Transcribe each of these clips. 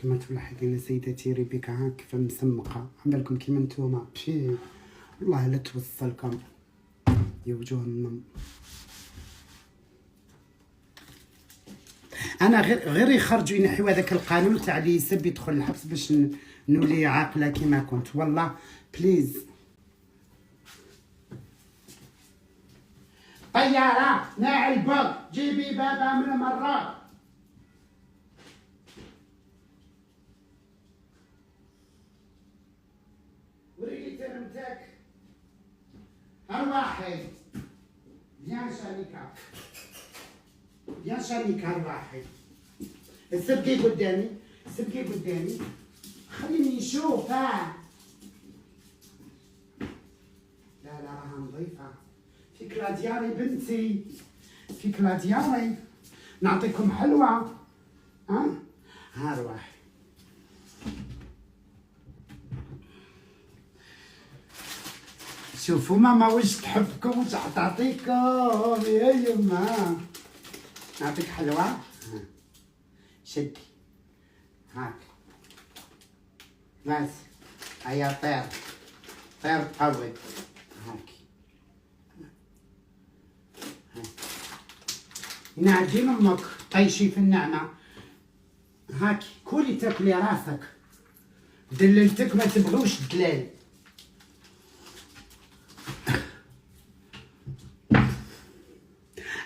كما تلاحظين سيدتي ريبيكا ها كيف مسمقة، عمالكم كيما نتوما بشي والله لا توصلكم يا وجوه النم. انا غير يخرجوا ينحيوا هذاك القانون تاع اللي يسب يدخل الحبس باش نولي عاقله كيما كنت. والله بليز. طياره ناعي الباب جيبي بابا من المرات. وريني ترمتك ارواحي. بيان شانيكا بيان شانيكا ارواحي. سبقي قدامي سبقي قدامي خليني نشوف. ها لا راها نظيفة. فيك لا دياري بنتي فيك لا دياري نعطيكم حلوة. ها ارواحي. شوفوا ماما واش تحبكم واش تعطيكم يا يما. نعطيك حلوة. شدي هاك بس هيا طير طير قوي هاك. ينعجين امك طيشي في النعمة هاك كولي تاكلي راسك. دللتك ما تبغوش الدلال.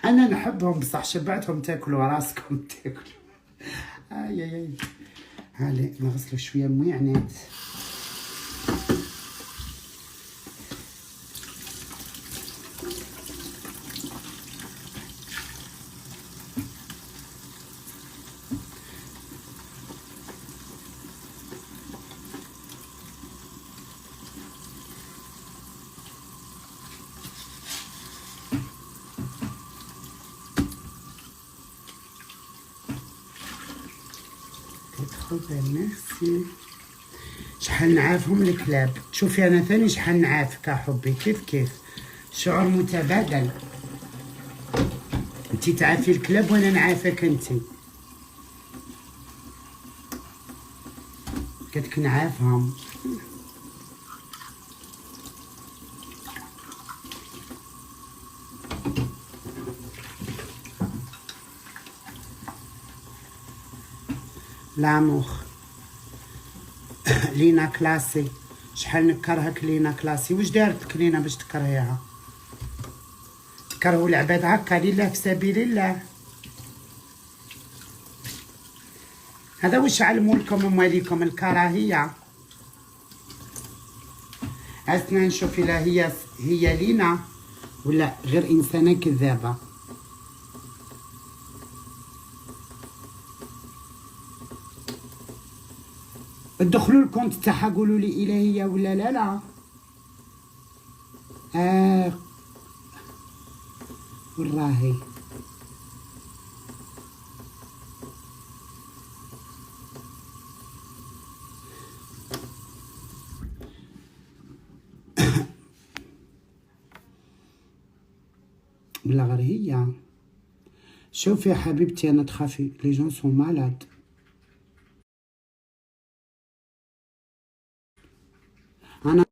انا نحبهم بصح شبعتهم تاكلوا راسكم تاكلوا. اي هالي نغسلوا شويه مويعنات. ميرسي. شحال نعافهم الكلاب. شوفي انا ثاني شحال نعافك حبي كيف شعور متبادل. انتي تعافي الكلاب وانا نعافك انتي. قلتلك نعافهم. لاموخ لينا كلاسي. شحال نكرهك لينا كلاسي. واش دارت لينا باش تكرهيها؟ تكرهوا العباد هكا لله في سبيل الله. هذا واش علموا لكم امواليكم الكراهيه. اسنا نشوف الا هي لينا ولا غير انسانه كذابه. ادخلوا الكونت تاعها قولوا لي الا هي ولا لا. وراهي بلا غير هي. شوفي يا حبيبتي انا تخافي لي جون سون مالاد. انا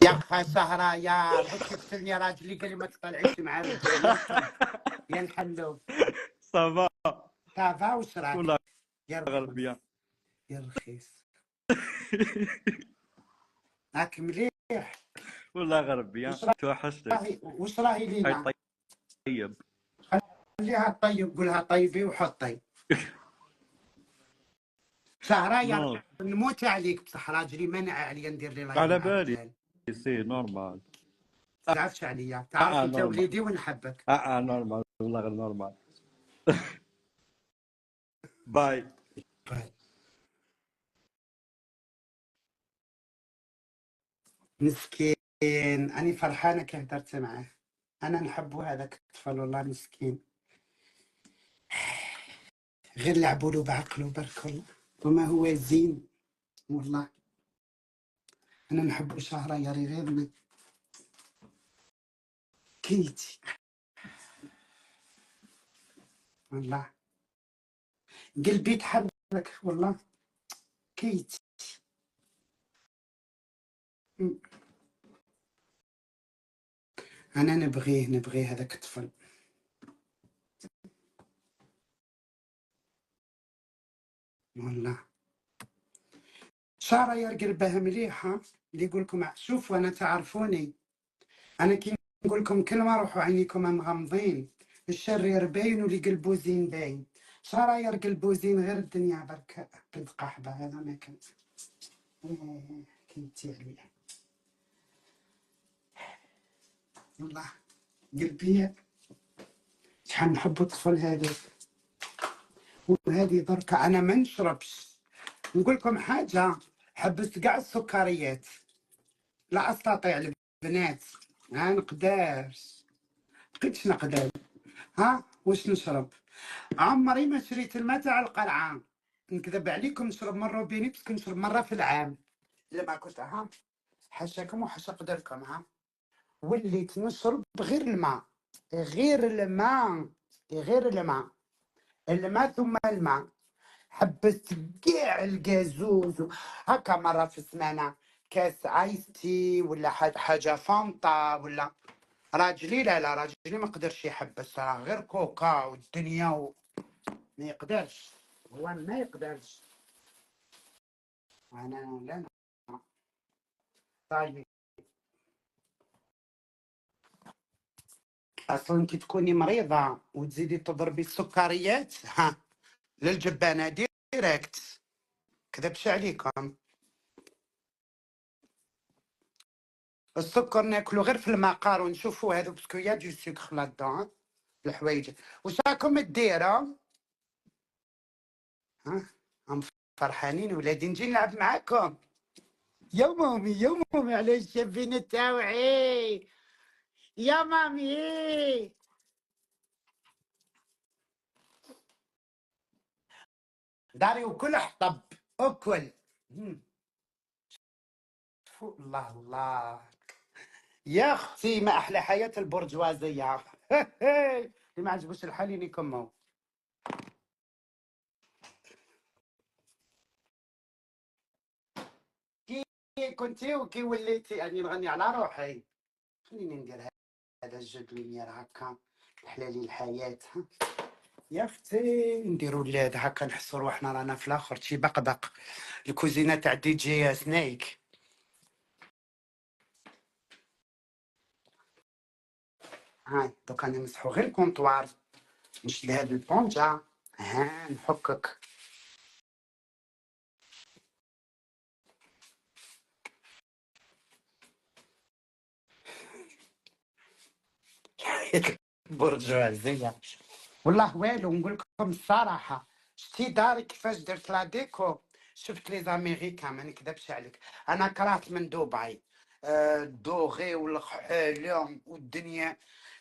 يا اخا سهرة يا بغيت تقتلني راجلي قال لي ما تطلعيش مع رجالي. يا الحلوف صافا صافا واش راك؟ ولا يا غربيه رخيص هاك مليح. والله غربي وش توحشتك. وش راهي هاي لينا؟ طيب. خليها طيب، قولها طيبي وحطي. شهرية نور. نموت عليك بصح راجلي منع عليا ندير لي لايف على مع بالي. رجال. سي نورمال. تزعفش عليا، تعرف انت نورمال. وليدي ونحبك. نورمال والله غير نورمال. باي. طيب. مسكين، أنا فرحانة كي هدرت معاه. أنا نحبو هذاك الطفل والله مسكين، غير لعبوا له بعقله برك والله، وما هو زين والله. أنا نحبو شهريار غيرنا كيتي والله، قلبي تحرك والله كيتي. أنا نبغيه هذاك الطفل والله. شهريار قلبها مليحة. اللي يقول لكم شوفوا أنا تعرفوني، أنا كي نقول لكم كلمة روحوا عينيكم مغمضين. الشرير باين واللي قلبو زين باين. شهريار قلبو زين غير الدنيا برك بنت قحبة، هذا ما كان. كنتي عليه والله قلبي، شحال نحب الطفل هذا. وهذه درك أنا ما نشربش. نقول لكم حاجة، حبست كاع السكريات، لا أستطيع البنات، ما نقدرش، بقيتش نقدر. ها واش نشرب؟ عمري ما شريت الماء تاع القرعه، نكذب عليكم، نشرب مره بيني بس نشرب مره في العام. لما كنت ها حاشاكم وحاشا قدركم ها، وليت نشرب غير الماء، غير الماء، غير الماء، الماء ثم الماء. حبست كاع الكازوز هكا مره في السمانه، كاس ايستي ولا حاجه فانطا ولا. راجلي لا راجلي ما قدرش يحبس، راه غير كوكا والدنيا ما يقدرش، هو ما يقدرش. انا لا. طيب اصلا كي تكوني مريضه وتزيدي تضربي السكريات ها للجبانه ديريكت، كذبش عليكم. السكر ناكلو غير في المقار ونشوفوا هذو بسكويات دو سكر لا دون الحوايج. واش راكم دايره؟ ها هم فرحانين ولادي نجي نلعب معاكم. يا مامي يا مامي على الشبين تاوعي يا مامي. داري وكل حطب اكل. الله الله يا اختي، ما احلى حياه البرجوازيه. اللي ما عجبوش الحال ينيكمو. كي كنتي وكي وليتي يعني نغني على روحي. خليني ندير هذا الجد ليمير هكا، تحلالي الحياه. يا اختي نديروا ولاد هكا نحسوا روحنا رانا في الاخر شي بقبق. الكوزينه تاع دي جي سنيك. هاي دوكا نمسحوا غير الكونطوار، نشد هاد البونجا ها نحكك. برجوازيه والله والو. نقول لكم الصراحه، شتي داري كيفاش درت لا ديكو؟ شفت لي زاميريكان ما نكذبش عليك، انا كرهت من دبي. الدوغي والخحلهم والدنيا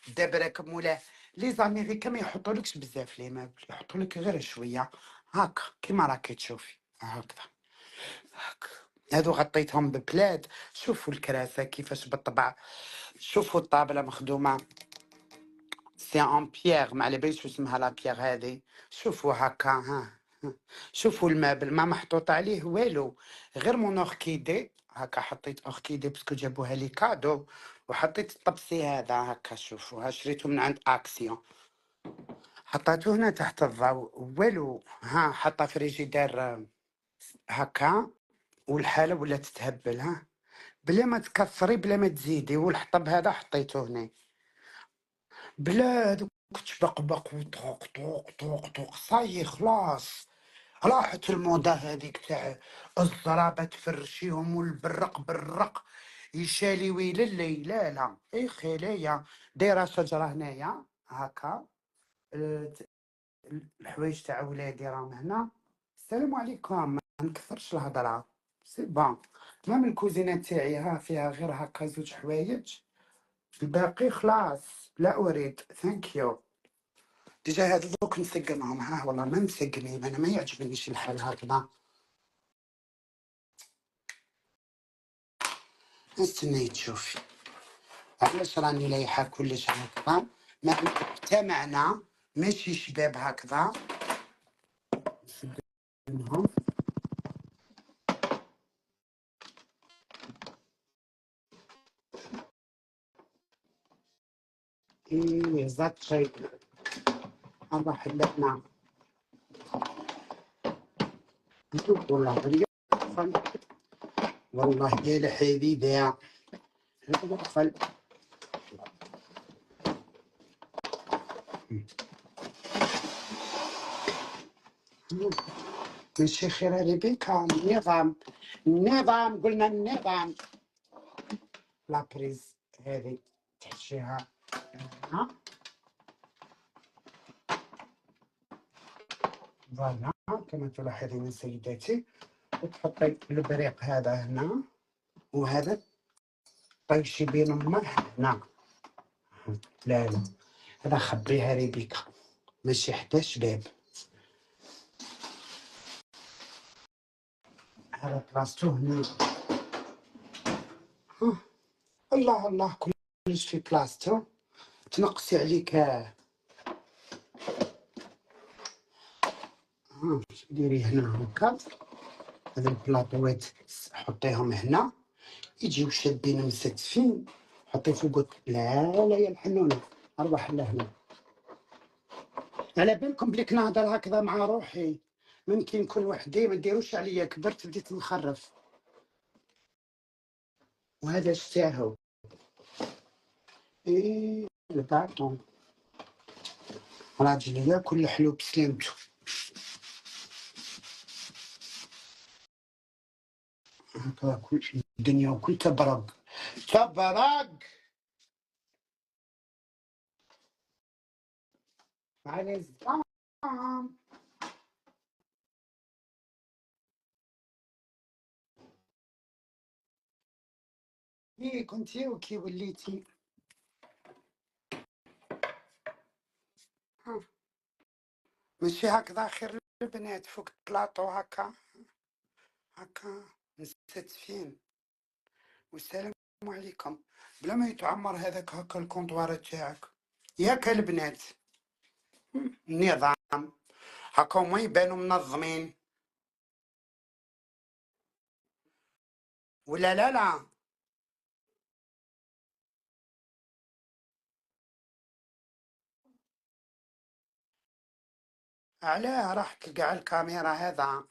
دبرك مولا. لي زاميريكان ما يحطولكش بزاف لي مابل، يحطولك غير شويه هاكا كيما راكي تشوفي هكذا هاكا. هادو غطيتهم ببلاد. شوفوا الكراسه كيفاش بالطبع، شوفوا الطابله مخدومه سي ان بيير، ما على باليش اسمها لا بيير هذه. شوفوا هكا ها. شوفوا المابل ما محطوط عليه والو، غير مون اوركيدي هكا. حطيت اوركيدي باسكو جابوها لي كادو، وحطيت الطبسي هذا هكا. شوفوا ها شريته من عند اكسيون، حطيته هنا تحت الضوء والو. ها حطه فريجيدير هكا والحاله ولا تتهبل ها، بلا ما تكثري بلا ما تزيدي. والحطب هذا حطيته هنا بلا دوك تبقبق وطوق طوق طوق طوق صاي خلاص. راحت الموضة هذيك تاع الزرابة تفرشيهم والبرق برق يشالي ويللي. لا لا اي خيلية دايرة شجرة هنايا هكا. ال- الحوايج تاع ولادي راهم هنا. السلام عليكم. ما نكثرش الهضرة سي بون. مام الكوزينة تاعي ها فيها غير هكا زوج حوايج، الباقي خلاص لا اريد. ثانك يو. ديجا هذا دوك نسقمهم ها، والله ما مسقمين انا، ما يعجبنيش الحال هكذا. نستنى تشوفي علاش راني لايحه كلش هكذا. ما اجتمعنا ماشي شباب هكذا منهم. ايه زاد شيء الله حلتنا. والله اليوم والله يا الحديدة القفل. ماشي خير ريبيكا. النظام النظام قلنا النظام. لابريز هذه تحشيها هنا فوالا كما تلاحظين سيداتي، وتحطي البريق هذا هنا وهذا طيشي بينهم هنا. لا لا هذا خبيها ريبيكا ماشي حتى شباب. هذا بلاصتو هنا. الله الله كلش في بلاصتو. تنقصي عليك ديري هنا هكا. هذا البلاطوات حطيهم هنا يجيو شادين مستفين. حطي فوق. لا لا يا الحنونه اروح لهنا. على بالكم بليك نهضر هكذا مع روحي، ممكن نكون وحدي ما ديروش عليا. كبرت بديت نخرف. وهذا شتاهو ايه الباطون راجل ياكل حلو بسلامته. هكا كل الدنيا وكل تبرق تبرق على الزقام. كي كنتي وكي وليتي. ماشي هكذا خير البنات فوق البلاطو هكا هكا مستفين. والسلام عليكم. بلا ما يتعمر هذاك هكا الكونطوار تاعك ياك البنات. النظام هكا هما يبانوا منظمين ولا لا لا. علاه راح تلقى الكاميرا هذا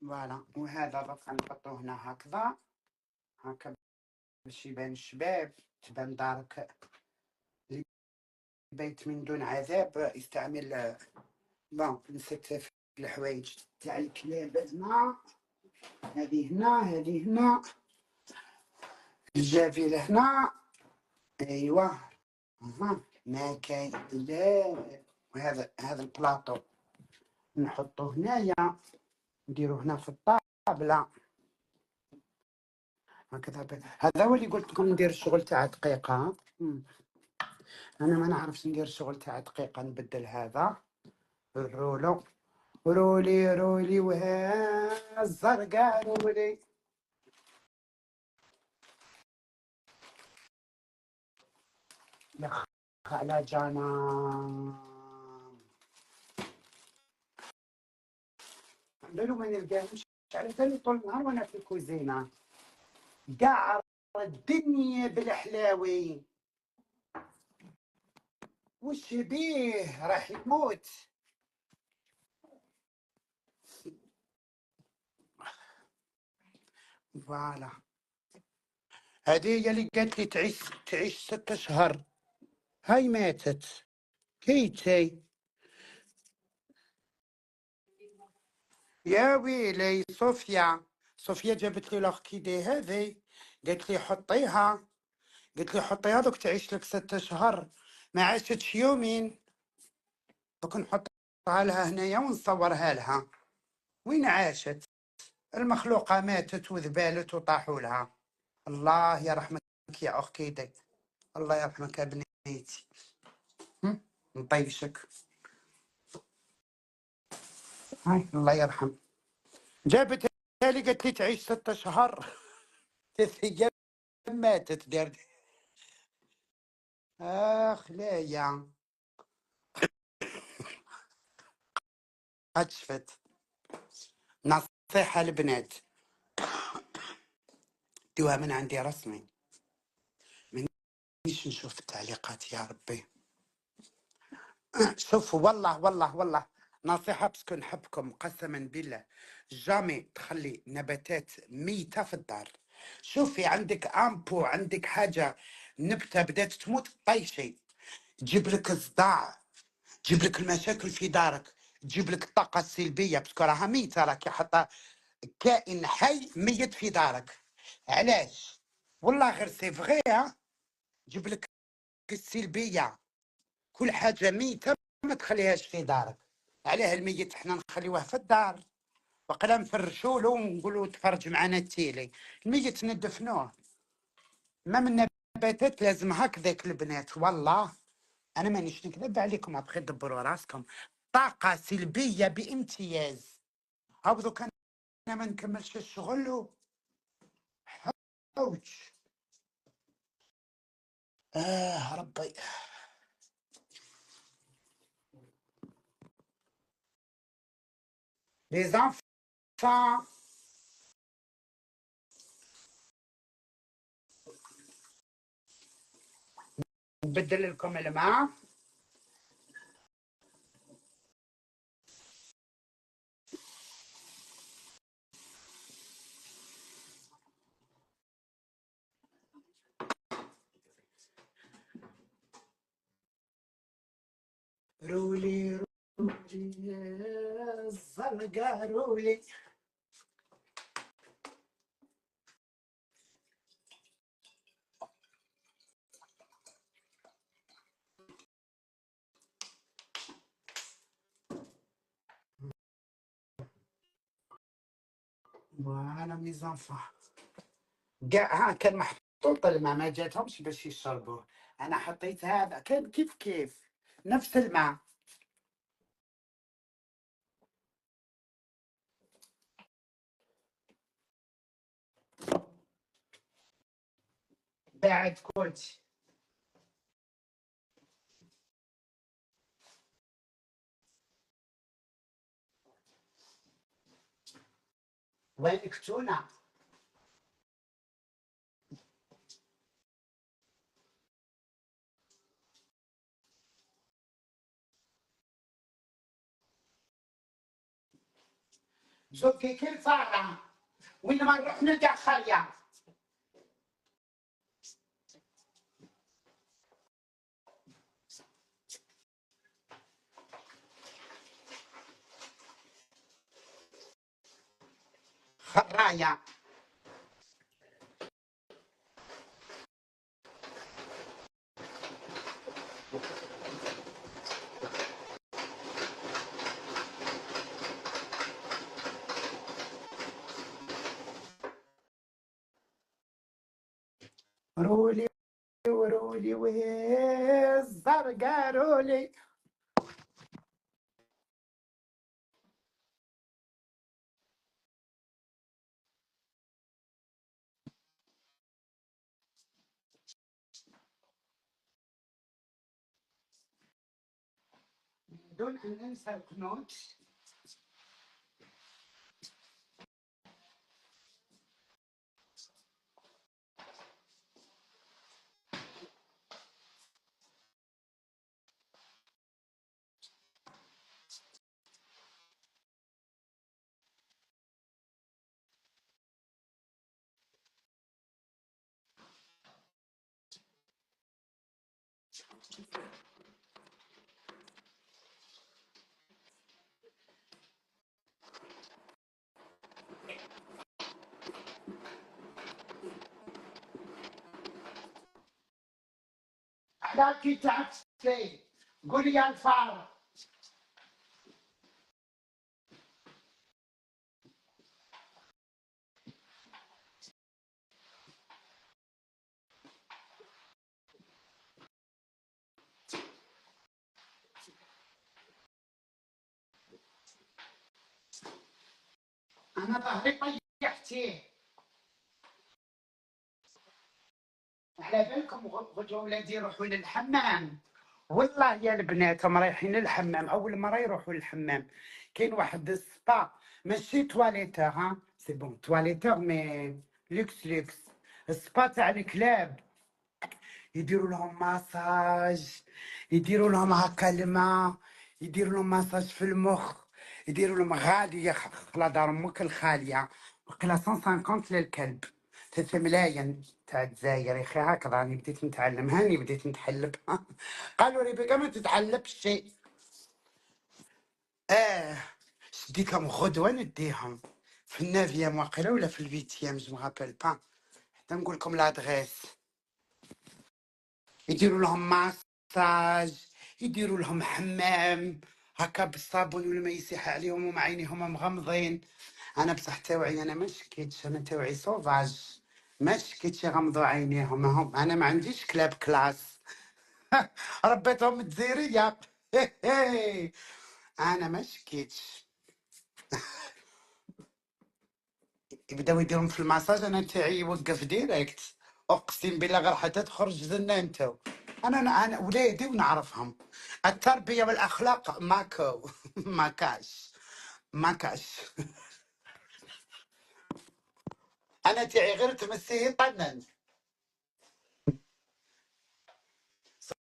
فوالا. وهذا بقى نحطو هنا هكذا هكا باش يبان الشباب، تبان دارك بيت من دون عذاب. يستعمل بون نسيت في الحوايج تاع الكلاب هنا. هذه هنا هذه هنا الجافيل هنا. ايوه ما كاين لا. وهذا البلاطو نحطوه هنايا نديروه هنا في الطابله هكذا. هذا هو اللي قلت لكم ندير الشغل تاع دقيقه. انا ما نعرفش ندير الشغل تاع دقيقه. نبدل هذا الرولو رولي رولي وها الزرقاء رولي. يخ على جانا بالو ما نلقاهمش على بالي طول النهار وانا في الكوزينه قاع الدنيا بالحلاوي. وش بيه راح يموت. فوالا. هذه هي اللي قالت لي تعيش 6 اشهر. هاي ماتت. كيتي. يا ويلي صوفيا. صوفيا جابت لي الاوركيدي هذه. قالت لي حطيها. قلت لي حطيها دوك تعيش لك 6 اشهر. ما عاشتش يومين. دوك نحطها لها هنايا ونصورها لها. وين عاشت؟ المخلوقة ماتت وذبالت وطاحوا لها. الله يرحمك يا أوركيدي. الله يرحمك يا بنيتي. نطيشك. هاي الله يرحم. جابتها لي قالت لي تعيش 6 اشهر. 3 ايام ماتت دارت. اخ لا يا. قد شفت. نصيحة البنات ديوها من عندي رسمي. مانيش نشوف التعليقات يا ربي. شوفوا والله والله والله نصيحة بسكو نحبكم قسما بالله. جامي تخلي نباتات ميتة في الدار. شوفي عندك امبو عندك حاجة نبتة بدات تموت طيشي. تجيب لك الصداع. تجيب لك المشاكل في دارك. تجيب لك الطاقة السلبية بسكو راها ميتة راكي حاطة كائن حي ميت في دارك. علاش؟ والله غير سي فغي. تجيب لك السلبية. كل حاجة ميتة ما تخليهاش في دارك. علاه الميت احنا نخليوه في الدار. وقلا نفرشوا له ونقولوا تفرج معنا التيلي. الميت ندفنوه. ما من نباتات لازم هكذاك البنات والله. انا مانيش نكذب عليكم ابغي تدبروا راسكم. طاقة سلبية بامتياز. هاو كان انا ما نكملش الشغل. اوتش. ربي. لي زانفان. نبدل لكم الماء. رولي رولي الزرقاء رولي. وانا ميزانفا. كاع كان محطوط الماء ما جاتهمش باش يشربوه. انا حطيت هذا كان كيف نفس الماء. بعد كلشي. وينك تونه؟ زوكي كل صارة. وين ما نروح نلقى خريه. خرايه. رولي ورولي وهي الزرقاء رولي. دون ان ننسى القنوت. على كي تعبتي قولي يا الفار. انا ظهري طيحتيه. على بالكم غدوه ولادي يروحوا للحمام. والله يا البنات هم رايحين للحمام، اول مره يروحوا للحمام. كاين واحد السبا، ماشي تواليتور، ها سي بون تواليتور مي لوكس لوكس. السبا تاع الكلاب، يديروا لهم ماساج، يديروا لهم هكا الماء، يديروا لهم ماساج في المخ، يديروا لهم غاليه خلا دار امك الخاليه، وقيلا 150 للكلب، 3 ملايين تاع الجزائر يا اخي. هكذا راني بديت نتعلم، هاني بديت نتحلب. قالوا لي بقى ما تتعلبش شيء. اه شديتهم غدوه نديهم في النافيام واقيلا ولا في الفيتيام، جو مغابيل با، حتى نقول لكم لادغيس. يديروا لهم ماساج، يديروا لهم حمام هكا بالصابون والماء يسيح عليهم ومع عينيهم مغمضين. انا بصح توعي انا ما شكيتش، انا توعي سوفاج، ما شكيتش يغمضوا عينيهم هم. انا ما عنديش كلاب كلاس. ربيتهم الجزائريه. انا ما شكيتش. يبداو يديرون في الماساج، انا تاعي يوقف ديريكت، اقسم بالله غير حتى تخرج زلنا انت. انا ولادي ونعرفهم، التربيه والاخلاق ماكو. ما كاش، ما كاش. انا تاعي غير تمسيه طنن.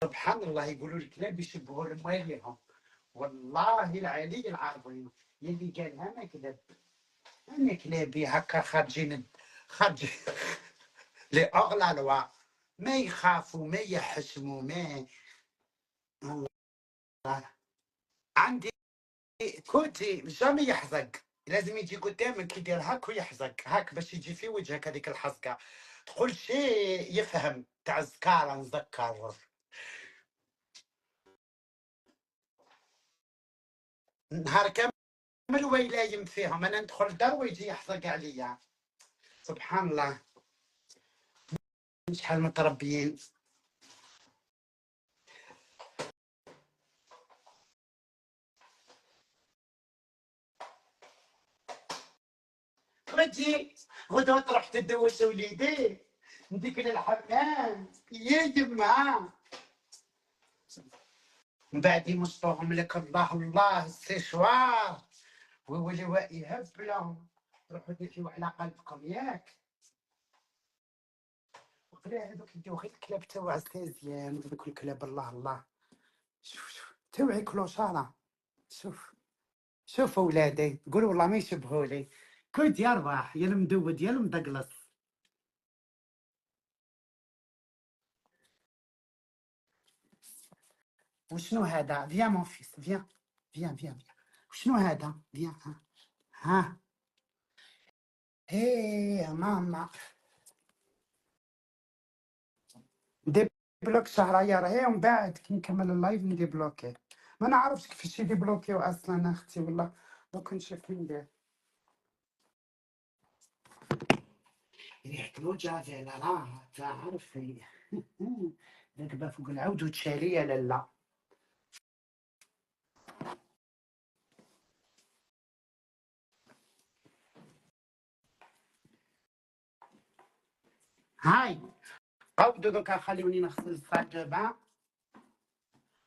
سبحان الله، يقولوا الكلاب يشبهوا لمواليهم. والله العلي العظيم يلي قالها ما كذب. انا كلابي هكا خارجين، خارج لي اغلى لوا، ما يخافوا ما يحشموا ما. الله. عندي كوتي جامي يحزق، لازم يجي قدامك يدير هاك ويحزق هاك باش يجي في وجهك هذيك الحزقه، تقول شيء يفهم تاع الزكاره نذكر. نهار كامل ويلايم فيهم، انا ندخل الدار ويجي يحزق عليا. سبحان الله، شحال متربيين. غدي غدوه تروح تدوش وليدي، نديك للحمام يا يما، من بعد يمصوهم لك الله الله السيشوار، ويوليو يهب لهم. روحوا ديروا على قلبكم ياك. وقلا هذوك يديو غير الكلاب تاع السيزيام، هذوك الكلاب الله الله. شوف شوف توعي كلوشارة. شوف شوف اولادي قولوا والله ما يشبهوا لي. كنت يربح يا المدود يا المدقلص. وشنو هذا؟ فيا مون فيس فيا، فيا. وشنو هذا؟ فيا ها ها. هي يا ماما دي بلوك شهرية راهي، ومن بعد كي نكمل اللايف ندي بلوكي. ما نعرفش كيفاش يدي بلوكي اصلا اختي، والله دوك نشوف ندير. ريحة الوجه لا راه تعرفي. راكبة فوق العود وتشالية لالا. هاي قودوا دوكا خليوني نغسل الصاجبة.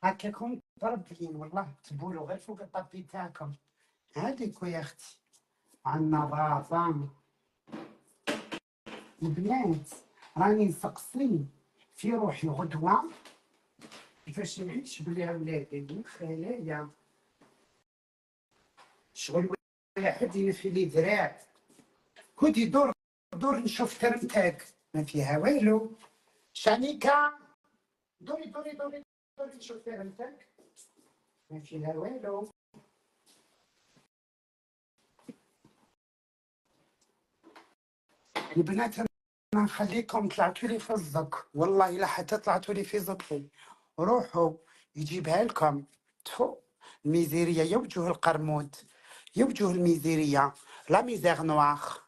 هكاكم متربيين والله، تبولوا غير فوق الطبي تاعكم. هاديك يا اختي على النظافة. البنات راني نسقسي في روحي غدوة كيفاش نعيش بلي ولادي من خلايا. شغل واحد ينفي لي ذراع، كنت يدور دور نشوف ترمتاك ما فيها والو. شانيكا دوري دوري دوري دوري شوف فيها انتك ما فيها والو. البنات انا نخليكم طلعتوا لي في الزق، والله الا حتى طلعتوا لي في زقي روحوا يجيبها لكم. تفو الميزيريه يا وجوه القرمود، يا وجوه الميزيريه، لا ميزير نواخ.